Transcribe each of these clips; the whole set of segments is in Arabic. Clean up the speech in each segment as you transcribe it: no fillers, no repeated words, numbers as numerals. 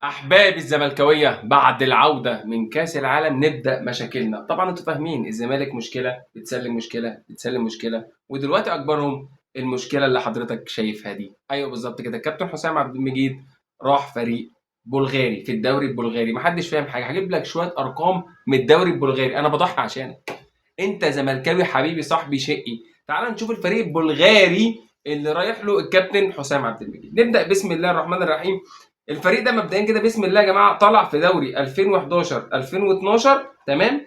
احبابي الزملكاويه بعد العوده من كاس العالم نبدا مشاكلنا. طبعا انتوا فاهمين الزمالك مشكله بتسلم مشكله بتسلم مشكله، ودلوقتي اكبرهم المشكله اللي حضرتك شايفها دي. ايوه بالظبط كده، الكابتن حسام عبد المجيد راح فريق بلغاري في الدوري البلغاري. محدش فاهم حاجه، هجيب لك شويه ارقام من الدوري البلغاري. انا بضحي عشانك، انت زملكاوي حبيبي صاحبي شقي. تعال نشوف الفريق البلغاري اللي رايح له الكابتن حسام عبد المجيد. نبدا بسم الله الرحمن الرحيم. الفريق ده مبدئيا كده بسم الله يا جماعه طلع في دوري 2011 2012، تمام.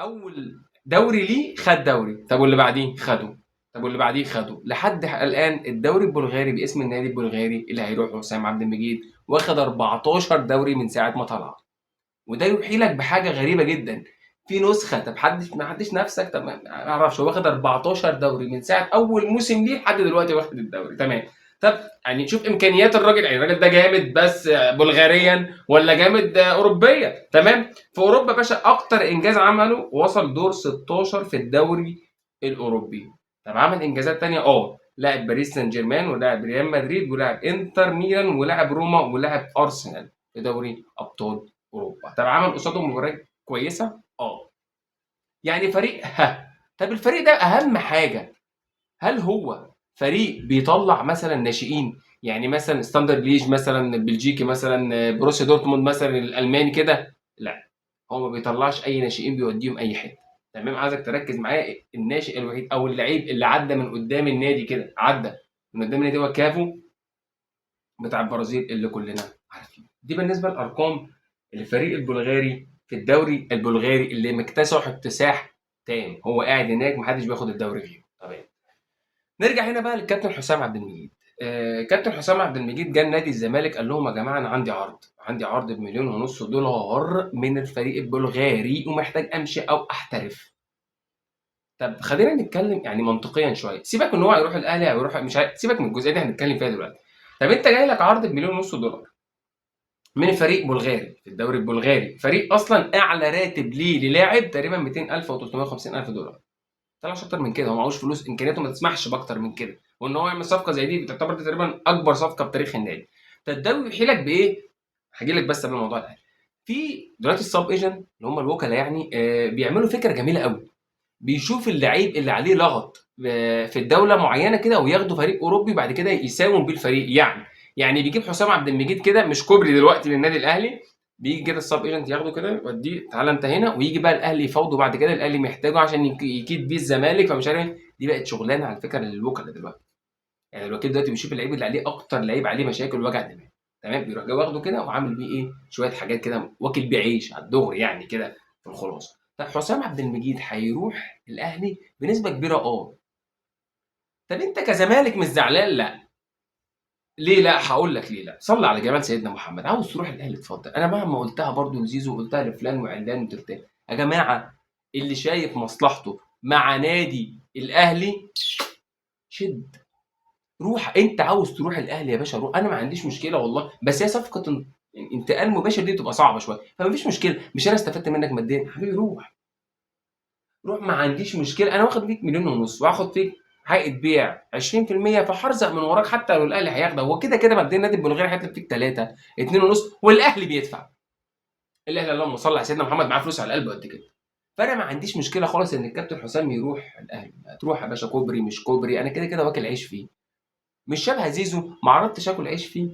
اول دوري ليه خد دوري، طب واللي بعديه خده، طب واللي بعديه خده، لحد الان الدوري البلغاري باسم النادي البلغاري اللي هيروح حسام عبد المجيد واخد 14 دوري من ساعه ما طلع. وده يوحي لك بحاجه غريبه جدا، في نسخه. طب ما حدش نفسك، طب ما اعرفش، هو واخد 14 دوري من ساعه اول موسم ليه لحد دلوقتي واخد الدوري، تمام. طب يعني شوف امكانيات الراجل، يعني الراجل ده جامد بس بلغاريا ولا جامد اوروبيا؟ تمام. في اوروبا باشا اكتر انجاز عمله وصل دور 16 في الدوري الاوروبي. طب عمل انجازات تانية، لاعب باريس سان جيرمان ولاعب ريال مدريد ولاعب انتر ميلان ولاعب روما ولاعب ارسنال في دوري ابطال اوروبا. طب عمل قصادهم مباريات كويسه، يعني فريق طب الفريق ده اهم حاجه، هل هو فريق بيطلع مثلا ناشئين؟ يعني مثلا ستاندرد ليج مثلا البلجيكي، مثلا بروسيا دورتموند مثلا الالماني كده؟ لا، هو ما بيطلعش اي ناشئين بيوديهم اي حته. تمام، عايزك تركز معايا. الناشئ الوحيد او اللعيب اللي عدى من قدام النادي كده، عدى من قدام النادي، هو كافو بتاع البرازيل اللي كلنا عارفين. دي بالنسبه للارقام الفريق البلغاري في الدوري البلغاري اللي مكتسح اكتساح تام، هو قاعد هناك محدش بياخد الدوري غيره. تمام. نرجع هنا بقى للكابتن حسام عبد المجيد. كابتن حسام عبد المجيد جه نادي الزمالك قال لهم يا جماعه انا عندي عرض بمليون ونص دولار من الفريق البلغاري ومحتاج امشي او احترف. طب خلينا نتكلم يعني منطقيا شويه، سيبك من ان هو هيروح الاهلي او يروح مش سيبك من الجزئيه دي هنتكلم فيها دلوقتي. طب انت جاي لك عرض بمليون ونص دولار من فريق بلغاري في الدوري البلغاري، فريق اصلا اعلى راتب ليه للاعب تقريبا 200,000 او 350,000 دولار. طلعش اكتر من كده، هو معهوش فلوس، امكانياته ما تسمحش باكتر من كده، وان هو يعمل صفقه زي دي بتعتبر دي تقريبا اكبر صفقه بتاريخ النادي. فالدوري يحيي لك بايه؟ هاجي لك بس قبل موضوع الاهلي. في دلوقتي السب ايجنت اللي هم الوكلاء، يعني بيعملوا فكره جميله قوي. بيشوف اللعيب اللي عليه لغط في الدوله معينه كده وياخده فريق اوروبي بعد كده يساوم بيه الفريق. يعني بيجيب حسام عبد المجيد كده مش كوبري دلوقتي للنادي الاهلي، بيجي كده السب ايجنت ياخده كده يوديه تعالى انت هنا، ويجي بقى الاهلي يفاوضه بعد كده، الاهلي محتاجه عشان يكيد بيه الزمالك فمش عارف إيه. دي بقت شغلانه على فكره للوكلاء دلوقتي. يعني الوكيل دلوقتي بيشوف اللعيب اللي عليه اكتر لعيب عليه مشاكل ووجع دماغ، تمام، بيروح جاي واخده كده وعامل بيه ايه شويه حاجات كده، واكل بيه عيش على الدغري يعني كده في الخلاصه. طب حسام عبد المجيد هيروح الاهلي بنسبه كبيره، طب انت كزمالك مش زعلان؟ لا. ليه لا؟ هقول لك ليه لا. صلي على جمال سيدنا محمد، عاوز تروح الاهلي اتفضل. انا مهما قلتها برضو لزيزو وقلتها لفلان وعلان وتلتان، يا جماعه اللي شايف مصلحته مع نادي الاهلي شد، روح. انت عاوز تروح الاهلي يا باشا روح، انا ما عنديش مشكله والله، بس هي صفقه يعني انتقال مباشر دي تبقى صعبه شويه، فما فيش مشكله، مش انا استفدت منك ماديا حبيبي، روح روح، ما عنديش مشكله. انا واخد فيك مليون ونص وهاخد فيك حقيقة بيع 20%، فهرزق من وراك حتى لو الاهلي هياخده. هو كده كده مبدئيا النادي البلغاري هيطلب فيك 3 2 ونص والاهلي بيدفع. الاهلي اللهم صل على سيدنا محمد معاه فلوس على القلب قد كده. فانا ما عنديش مشكله خالص ان الكابتن حسام يروح الاهلي، تروح يا باشا كوبري مش كوبري، انا كده كده واكل عيش فيه. مش شبه زيزو ما عرفتش اكل عيش فيه،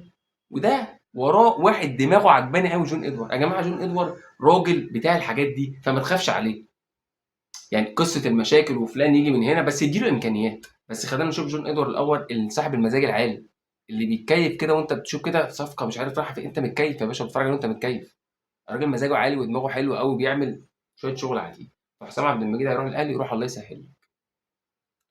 وده وراه واحد دماغه عجباني قوي، جون ادوار. يا جماعه جون ادوار راجل بتاع الحاجات دي فما تخافش عليه. يعني قصه المشاكل وفلان يجي من هنا بس اديله امكانيات. بس خلينا نشوف جون ادوار الاول، صاحب المزاج العالي اللي بيتكيف كده وانت بتشوف كده صفقه مش عارف رايحه فين، انت متكيف يا باشا بتتفرج عليه وانت متكيف. الراجل مزاجه عالي ودماغه حلو قوي، بيعمل شويه شغل عادي. فحسام عبد المجيد هيروح الاهلي، يروح الله يسهل.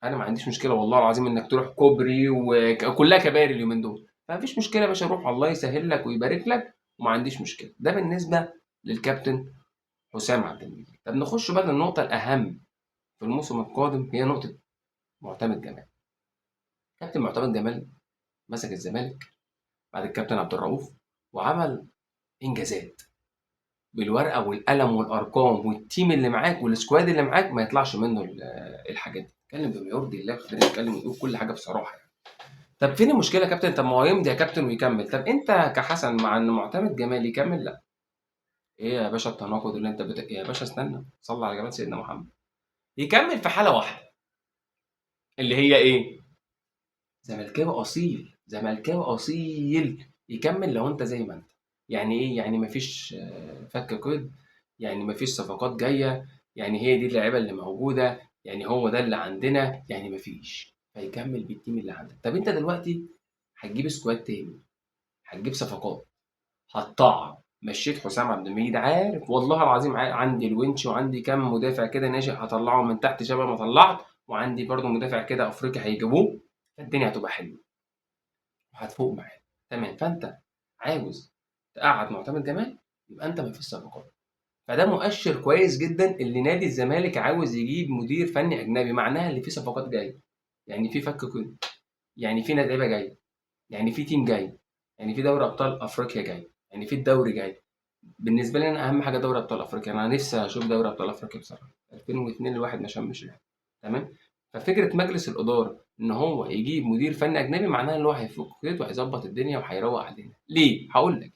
انا ما عنديش مشكله والله العظيم انك تروح كوبري وكلها كباري اليومين دول، ما فيش مشكله يا باشا، روح الله يسهل لك ويبارك لك، وما عنديش مشكله. ده بالنسبه للكابتن حسام عبد المجيد. طب نخش بقى للنقطه الاهم في الموسم القادم، هي نقطه معتمد جمال. كابتن معتمد جمال مسك الزمالك بعد الكابتن عبد الرؤوف وعمل انجازات بالورقه والقلم والارقام، والتيم اللي معاك والسكواد اللي معاك ما يطلعش منه الحاجات دي. اتكلم بما يرضي الله، خلينا نتكلم ونقول كل حاجه بصراحه يعني. طب فين المشكله يا كابتن؟ طب ما هو يمضي يا كابتن ويكمل. طب انت كحسن مع ان معتمد جمال يكمل؟ لا. ايه يا باشا التناقض اللي انت يا باشا استنى، صلى على جمال سيدنا محمد. يكمل في حاله واحده، اللي هي ايه؟ زملكاوي اصيل، زملكاوي اصيل. يكمل لو انت زي ما انت. يعني ايه؟ يعني مفيش فك قيد، يعني مفيش صفقات جايه، يعني هي دي اللعيبه اللي موجوده، يعني هو ده اللي عندنا، يعني مفيش. فيكمل بالتيم اللي عندك. طب انت دلوقتي هتجيب سكواد تاني، هتجيب صفقات، هتطعم. مشيت حسام عبد المجيد، عارف والله العظيم عندي الونش، وعندي كام مدافع كده ناشئ هطلعه من تحت شبه ما طلعت، وعندي برضو مدافع كده افريقي هيجيبوه. فالدنيا هتبقى حلوه وهتفوق معاه. تمام. فانت عاوز تقعد معتمد جمال، يبقى انت ما فيش صفقات. فده مؤشر كويس جدا اللي نادي الزمالك عاوز يجيب مدير فني اجنبي، معناها اللي فيه صفقات جايه، يعني في فك قيد، يعني في لعيبه جايه، يعني في تيم جاي، يعني في دوري ابطال افريقيا جاي، يعني في الدوري جاي. بالنسبه لي انا اهم حاجه دوري ابطال افريقيا، انا نفسي اشوف دوري ابطال افريقيا بصراحه. 2002 الواحد ما شمش ريحه. تمام. ففكره مجلس الاداره ان هو يجيب مدير فني اجنبي، معناها ان هو هيفك خيط وهيظبط الدنيا وهيروق علينا. ليه؟ هقول لك.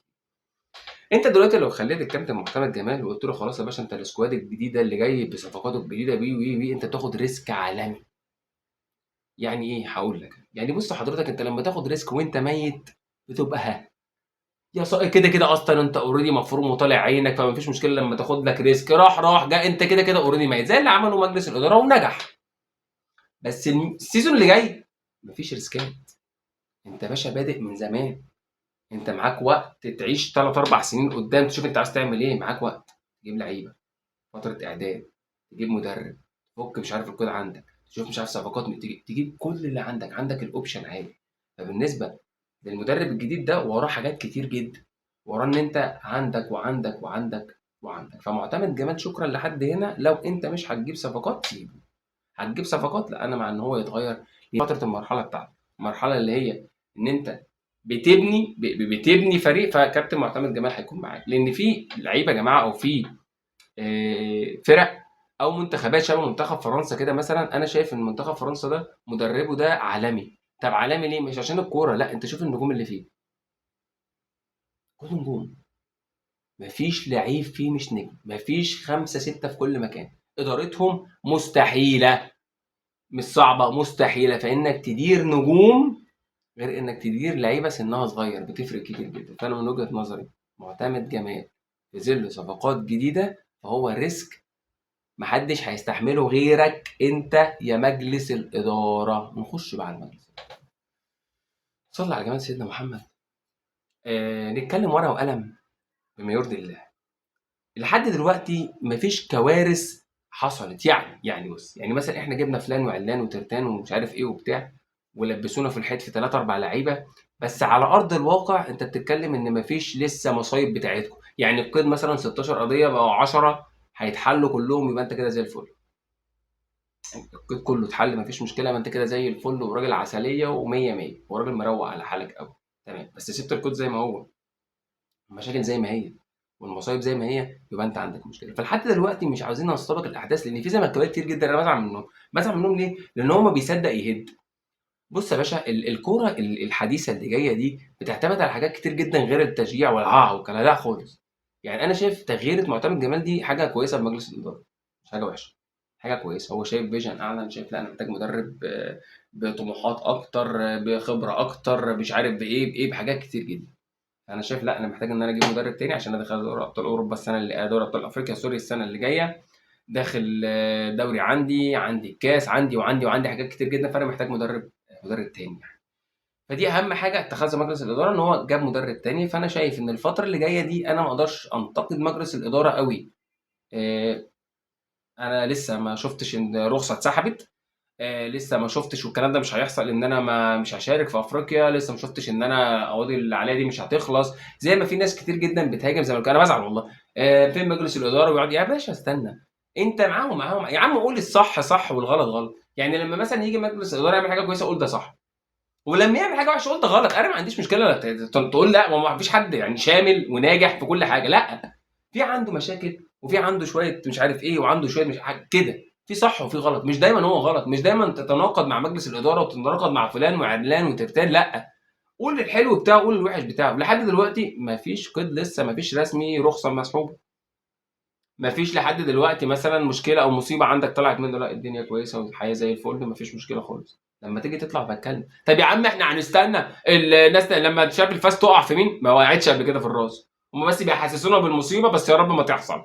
انت دلوقتي لو خليت الكابتن معتمد جمال وقلت له خلاص يا باشا انت السكواد الجديده اللي جاي بصفقاته الجديده بي وي وي، انت بتاخد ريسك عالمي. يعني ايه؟ هقول لك. يعني بص حضرتك، انت لما تاخد ريسك وانت ميت بتبقى يا كده كده اصلا انت اوريدي مفروم وطالع عينك، فما فيش مشكله لما تاخد لك ريسك، راح جاء، انت كده كده اوريدي ميت، زي اللي عمله مجلس الاداره ونجح. بس السيزون اللي جاي مفيش ريسكات. انت باشا بادئ من زمان، انت معاك وقت تعيش 3 4 سنين قدام، تشوف انت عايز تعمل ايه. معاك وقت تجيب لعيبه، فتره اعداد، تجيب مدرب، تفك مش عارف الكود عندك، تشوف مش عارف صفقات، تجيب كل اللي عندك، عندك الاوبشن عادي. فبالنسبه للمدرب الجديد ده وراه حاجات كتير جدا، وراه ان انت عندك وعندك وعندك وعندك. فمعتمد جمال شكرا لحد هنا. لو انت مش هتجيب صفقات سيبه. هتجيب صفقات، لا انا مع ان هو يتغير فتره المرحله بتاعته، المرحله اللي هي ان انت بتبني فريق. فكابتن معتمد جمال هيكون معاك، لان في لعيبه يا جماعه، او في فرق او منتخبات شبه منتخب فرنسا كده مثلا. انا شايف ان منتخب فرنسا ده مدربه ده عالمي. طب عالمي ليه؟ مش عشان الكوره، لا، انت شوف النجوم اللي فيه، كله نجوم. مفيش لعيب فيه مش نجم، مفيش خمسة ستة في كل مكان. إدارتهم مستحيلة، مش صعبة، مستحيلة. فإنك تدير نجوم غير إنك تدير لعيبة سنها صغير، بتفرق كتير جدا. فأنا من وجهة نظري معتمد جمال في ظل صفقات جديدة فهو ريسك محدش هيستحمله غيرك انت يا مجلس الاداره. نخش بقى على المجلس. صلى على جمال سيدنا محمد. نتكلم ورقه وقلم بما يرضي الله. لحد دلوقتي مفيش كوارث حصلت. يعني بص، يعني مثلا احنا جبنا فلان وعلان وترتان ومش عارف ايه وبتاع، ولبسونا في الحيط في 3 4 لعيبه. بس على ارض الواقع انت بتتكلم ان مفيش لسه مصايب بتاعتكم. يعني القيد مثلا 16 قضيه بقوا 10 هيتحلوا كلهم، يبقى انت كده زي الفل. القيد كله اتحل مفيش مشكله، ما انت كده زي الفل وراجل عسليه ومية مية وراجل مروق على حالك قوي. تمام. بس سبت الكود زي ما هو، المشاكل زي ما هي، والمصايب زي ما هي، يبقى انت عندك مشكله. فلحد دلوقتي مش عاوزين نستبق الاحداث، لان في زملكاويه كتير جدا انا بزعل منهم. بزعل منهم ليه؟ لان هو ما بيصدق يهد. بص يا باشا، الكوره الحديثه اللي جايه دي بتعتمد على حاجات كتير جدا غير التشجيع والعاع والكلام ده خالص. يعني انا شايف تغيير معتمد جمال دي حاجه كويسه بمجلس الاداره، مش حاجه وحشه، حاجه كويسه. هو شايف فيجن اعلى، انا شايف لا انا محتاج مدرب بطموحات اكتر، بخبره اكتر، مش عارف بايه بحاجات كتير جدا. انا شايف لا انا محتاج ان انا اجيب مدرب تاني عشان ادخل دوري ابطال اوروبا السنه اللي دوري ابطال افريقيا سوري السنه اللي جايه. داخل دوري، عندي الكاس، عندي حاجات كتير جدا. فانا محتاج مدرب تاني يعني. فدي اهم حاجه اتخذها مجلس الاداره، ان هو جاب مدرب تاني. فانا شايف ان الفتره اللي جايه دي انا ما اقدرش انتقد مجلس الاداره قوي. آه، انا لسه ما شفتش ان رخصه اتسحبت، لسه ما شفتش، والكلام ده مش هيحصل ان انا ما مش هشارك في افريقيا. لسه ما شفتش ان انا قواضي اللي عليا دي مش هتخلص، زي ما في ناس كتير جدا بتهاجم زي ما انا بزعل والله. فين مجلس الاداره؟ ويقعد يا باشا استنى، انت معاهم يا عم، قول الصح صح والغلط غلط. يعني لما مثلا يجي مجلس الاداره يعمل حاجه كويسه قول ده صح، ولما يعمل حاجه وحشه قول ده غلط. انا ما عنديش مشكله تقول لا، ما فيش حد يعني شامل وناجح في كل حاجه، لا، في عنده مشاكل وفي عنده شويه مش عارف ايه وعنده شويه مش كده. في صح وفي غلط، مش دايما هو غلط، مش دايما تتناقض مع مجلس الاداره وتتناقض مع فلان وعلان وترتان، لا، قول الحلو بتاعه قول الوحش بتاعه. لحد دلوقتي مفيش قيد، لسه مفيش رسمي رخصه مسحوبه، مفيش لحد دلوقتي مثلا مشكله او مصيبه عندك طلعت منه، لا الدنيا كويسه والحياه زي الفل مفيش مشكله خالص. لما تيجي تطلع بتكلم، طب يا عم احنا هنستنى الناس لما شاف الفاس تقع في مين؟ ما وقعتش قبل كده في الراس، هم بس بيحسسونا بالمصيبه، بس يا رب ما تحصل.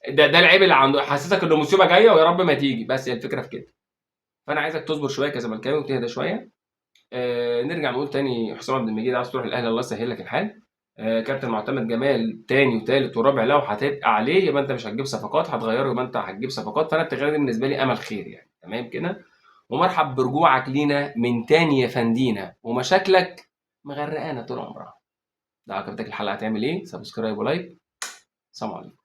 ده العيب اللي عنده، حسسك ان المصيبه جايه ويا رب ما تيجي، بس هي الفكره في كده. فانا عايزك تصبر شويه كزملكاوي وتهدى شويه. نرجع نقول تاني، حسام عبد المجيد عاوز تروح الاهلي الله يسهل لك الحال. كابتن معتمد جمال تاني وتالت ورابع، لو هتبقى عليه يبقى انت مش هتجيب صفقات، هتغيره يبقى انت هتجيب صفقات، فانا التغيير ده بالنسبه لي امل خير يعني، تمام كده. ومرحب برجوعك لينا من تاني يا فندينا، ومشاكلك مغرقانا طول عمرها. لو عجبتك الحلقه هتعمل ايه؟ سبسكرايب ولايك. سلام عليكم.